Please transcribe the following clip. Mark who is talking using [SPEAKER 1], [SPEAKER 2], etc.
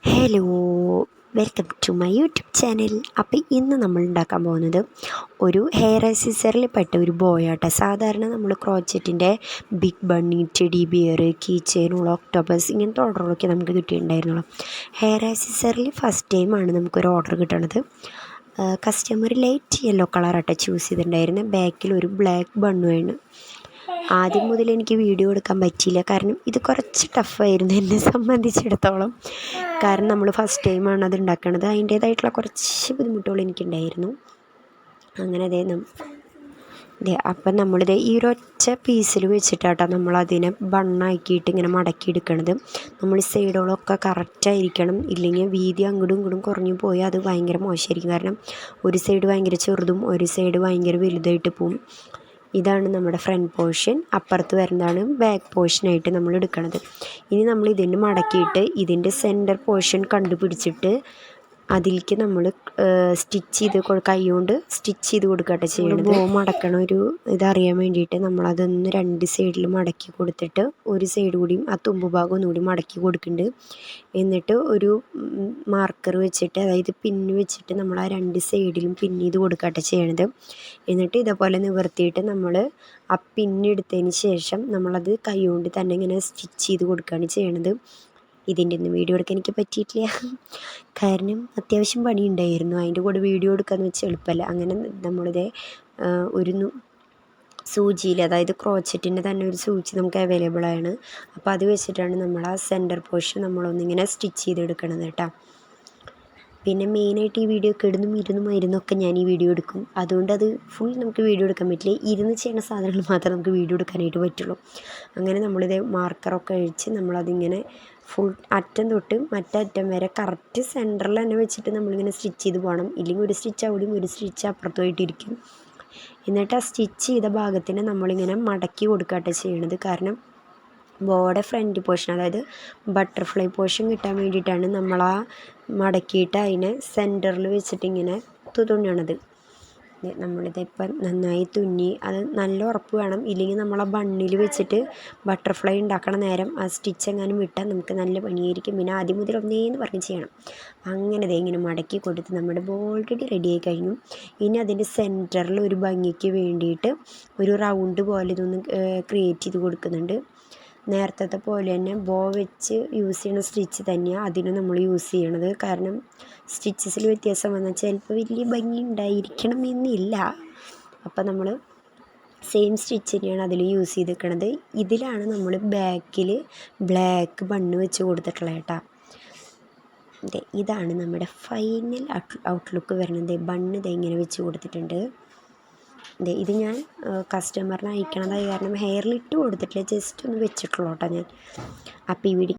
[SPEAKER 1] Hello, welcome to my YouTube channel. അപ്പോൾ ഇന്ന് നമ്മൾ ഉണ്ടാക്കാൻ പോകുന്നത് ഒരു ഹെയർ ആക്സസറിൽ പെട്ട ഒരു ബോയാട്ടോ. സാധാരണ നമ്മൾ ക്രോച്ചറ്റിൻ്റെ big bunny, teddy bear, key ചെയിനുള്ള ഒക്ടോബസ് ഇങ്ങനത്തെ ഓർഡറുകളൊക്കെ നമുക്ക് കിട്ടിയിട്ടുണ്ടായിരുന്നുള്ളൂ. ഹെയർ ആക്സസറിൽ ഫസ്റ്റ് ടൈമാണ് നമുക്കൊരു ഓർഡർ കിട്ടണത്. കസ്റ്റമർ ലൈറ്റ് യെല്ലോ കളറാട്ടോ ചൂസ് ചെയ്തിട്ടുണ്ടായിരുന്നത്. ബാക്കിൽ ഒരു ബ്ലാക്ക് ബണ്ണുമാണ്. ആദ്യം മുതൽ എനിക്ക് വീഡിയോ എടുക്കാൻ പറ്റിയില്ല, കാരണം ഇത് കുറച്ച് ടഫായിരുന്നു എന്നെ സംബന്ധിച്ചിടത്തോളം. കാരണം നമ്മൾ ഫസ്റ്റ് ടൈമാണ് അത് ഉണ്ടാക്കുന്നത്. അതിൻ്റേതായിട്ടുള്ള കുറച്ച് ബുദ്ധിമുട്ടുകൾ എനിക്കുണ്ടായിരുന്നു. അങ്ങനെ അപ്പം നമ്മളിത് ഈ ഒരൊറ്റ പീസിൽ വെച്ചിട്ടാട്ടോ നമ്മളതിനെ ബണ്ണാക്കിയിട്ട് ഇങ്ങനെ മടക്കിയെടുക്കണത്. നമ്മൾ സൈഡുകളൊക്കെ കറക്റ്റായിരിക്കണം, ഇല്ലെങ്കിൽ വീതി അങ്ങോട്ടും ഇങ്ങോട്ടും കുറഞ്ഞു പോയാൽ അത് ഭയങ്കര മോശമായിരിക്കും. കാരണം ഒരു സൈഡ് ഭയങ്കര ചെറുതും ഒരു സൈഡ് ഭയങ്കര വലുതായിട്ട് പോവും. ഇതാണ് നമ്മുടെ ഫ്രണ്ട് പോർഷൻ, അപ്പുറത്ത് വരുന്നതാണ് ബാക്ക് പോർഷനായിട്ട് നമ്മൾ എടുക്കുന്നത്. ഇനി നമ്മൾ ഇതിന് മടക്കിയിട്ട് ഇതിൻ്റെ സെൻറ്റർ പോർഷൻ കണ്ടുപിടിച്ചിട്ട് അതിലേക്ക് നമ്മൾ സ്റ്റിച്ച് ചെയ്ത് കൈ കൊണ്ട് സ്റ്റിച്ച് ചെയ്ത് കൊടുക്കട്ടെ ചെയ്യണത്. ബോ മടക്കണ ഒരു ഇതറിയാൻ വേണ്ടിയിട്ട് നമ്മളതൊന്ന് രണ്ട് സൈഡിൽ മടക്കി കൊടുത്തിട്ട് ഒരു സൈഡ് കൂടിയും ആ തുമ്പ് ഭാഗം ഒന്നുകൂടി മടക്കി കൊടുക്കുന്നുണ്ട്. എന്നിട്ട് ഒരു മാർക്കർ വെച്ചിട്ട്, അതായത് പിന്ന് വെച്ചിട്ട് നമ്മൾ ആ രണ്ട് സൈഡിലും പിന്ന് ചെയ്ത് കൊടുക്കട്ടെ ചെയ്യണത്. എന്നിട്ട് ഇതേപോലെ നിവർത്തിയിട്ട് നമ്മൾ ആ പിന്നെടുത്തതിന് ശേഷം നമ്മളത് കൈ കൊണ്ട് തന്നെ ഇങ്ങനെ സ്റ്റിച്ച് ചെയ്ത് കൊടുക്കുകയാണ് ചെയ്യണത്. ഇതിൻ്റെ ഒന്നും വീഡിയോ എടുക്കാൻ എനിക്ക് പറ്റിയിട്ടില്ല, കാരണം അത്യാവശ്യം പണിയുണ്ടായിരുന്നു. അതിൻ്റെ കൂടെ വീഡിയോ എടുക്കാമെന്ന് വെച്ചാൽ എളുപ്പമല്ല. അങ്ങനെ നമ്മളിത് ഒരു സൂചിയിൽ, അതായത് ക്രോച്ചറ്റിൻ്റെ തന്നെ ഒരു സൂചി നമുക്ക് അവൈലബിളാണ്. അപ്പോൾ അത് വെച്ചിട്ടാണ് നമ്മൾ ആ സെൻറ്റർ പോർഷൻ നമ്മളൊന്നിങ്ങനെ സ്റ്റിച്ച് ചെയ്തെടുക്കണത് കേട്ടോ. പിന്നെ മെയിനായിട്ട് ഈ വീഡിയോ ഒക്കെ ഇരുന്നൊക്കെ ഞാൻ ഈ വീഡിയോ എടുക്കും. അതുകൊണ്ട് അത് ഫുൾ നമുക്ക് വീഡിയോ എടുക്കാൻ പറ്റില്ല. ഇരുന്ന് ചെയ്യുന്ന സാധനങ്ങൾ മാത്രമേ നമുക്ക് വീഡിയോ എടുക്കാനായിട്ട് പറ്റുള്ളൂ. അങ്ങനെ നമ്മളിത് മാർക്കറൊക്കെ അഴിച്ച് നമ്മളതിങ്ങനെ ഫുൾ അറ്റം തൊട്ട് മറ്റേ അറ്റം വരെ കറക്റ്റ് സെൻറ്ററിൽ തന്നെ വെച്ചിട്ട് നമ്മളിങ്ങനെ സ്റ്റിച്ച് ചെയ്ത് പോകണം. ഇല്ലെങ്കിൽ ഒരു സ്റ്റിച്ച് അവിടെയും ഒരു സ്റ്റിച്ച് അപ്പുറത്തുമായിട്ടിരിക്കും. എന്നിട്ട് ആ സ്റ്റിച്ച് ചെയ്ത ഭാഗത്തിന് നമ്മളിങ്ങനെ മടക്കി കൊടുക്കട്ടെ ചെയ്യണത്. കാരണം ബോയുടെ ഫ്രണ്ട് പോർഷൻ, അതായത് ബട്ടർഫ്ലൈ പോർഷൻ കിട്ടാൻ വേണ്ടിയിട്ടാണ് നമ്മൾ ആ മടക്കിയിട്ട് അതിനെ സെൻറ്ററിൽ വെച്ചിട്ട് ഇങ്ങനെ തുന്നണത്. നമ്മളിതിപ്പം നന്നായി തുന്നി അത് നല്ല ഉറപ്പ് വേണം, ഇല്ലെങ്കിൽ നമ്മൾ ആ ബണ്ണിൽ വെച്ചിട്ട് ബട്ടർഫ്ലൈ ഉണ്ടാക്കണ നേരം ആ സ്റ്റിച്ച് എങ്ങാനും വിട്ടാൽ നമുക്ക് നല്ല പണിയായിരിക്കും. പിന്നെ ആദ്യം മുതൽ ഒന്നേന്ന് പറഞ്ഞ് ചെയ്യണം. അങ്ങനെ ഇങ്ങനെ മടക്കി കൊടുത്ത് നമ്മുടെ ഓൾറെഡി റെഡിയായി കഴിഞ്ഞു. ഇനി അതിൻ്റെ സെൻറ്ററിൽ ഒരു ഭംഗിക്ക് വേണ്ടിയിട്ട് ഒരു റൗണ്ട് പോലെ ഇതൊന്ന് ക്രിയേറ്റ് ചെയ്ത് കൊടുക്കുന്നുണ്ട്. നേരത്തെ പോലെ തന്നെ ബോ വെച്ച് യൂസ് ചെയ്യുന്ന സ്റ്റിച്ച് തന്നെയാണ് അതിന് നമ്മൾ യൂസ് ചെയ്യണത്. കാരണം സ്റ്റിച്ചസിൽ വ്യത്യാസം വന്നാൽ ചിലപ്പോൾ വലിയ ഭംഗി ഉണ്ടായിരിക്കണം എന്നില്ല. അപ്പം നമ്മൾ സെയിം സ്റ്റിച്ച് തന്നെയാണ് അതിൽ യൂസ് ചെയ്തിരിക്കണത്. ഇതിലാണ് നമ്മൾ ബാക്കിൽ ബ്ലാക്ക് ബണ്ണ് വെച്ച് കൊടുത്തിട്ടുള്ളത് കേട്ടോ. ഇതാണ് നമ്മുടെ ഫൈനൽ ഔട്ട്ലുക്ക് വരുന്നത്. ബണ്ണ് ഇങ്ങനെ വെച്ച് കൊടുത്തിട്ടുണ്ട്. ഇത് ഞാൻ കസ്റ്റമറിന് അയക്കണതായി കാരണം ഹെയറിലിട്ട് കൊടുത്തിട്ടില്ല, ജസ്റ്റ് ഒന്ന് വെച്ചിട്ടുള്ളൂ കേട്ടോ ഞാൻ. അപ്പോൾ ഈ വീഡിയോ